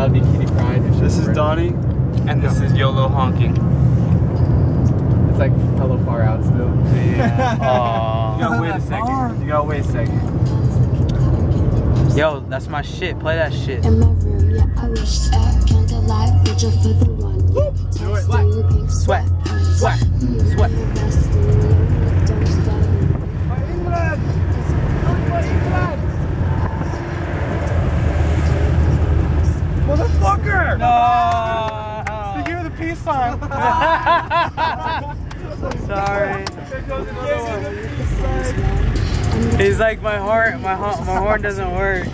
would be Kitty Pride. This is Donnie. And this is YOLO Honking. It's like hella far out still. Yeah. You gotta wait a second. You gotta wait a second. Yo, that's my shit. Play that shit. In my room, yeah, I wish candlelight vigil for the one. Yeah, do it. Sweat. Sweat. Sweat. Motherfucker! No! They gave me the peace sign. Sorry. He's like, my horn doesn't work.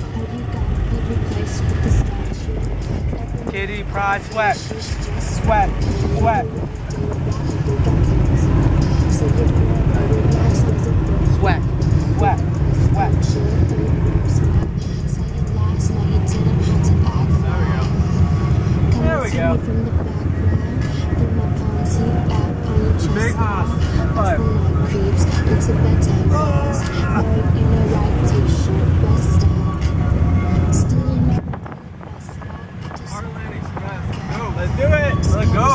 Kitty Pride sweat. Sweat. Sweat. Sweat. Sweat. Sweat. There we go. Big ass. Five. Let's do it. Let's go.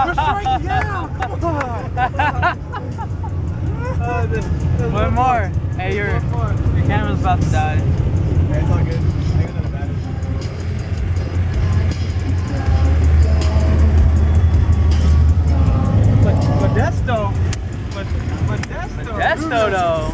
We're striking out. One more. Hey, your camera's about to die. Hey, it's all good. I got another battery. Modesto though.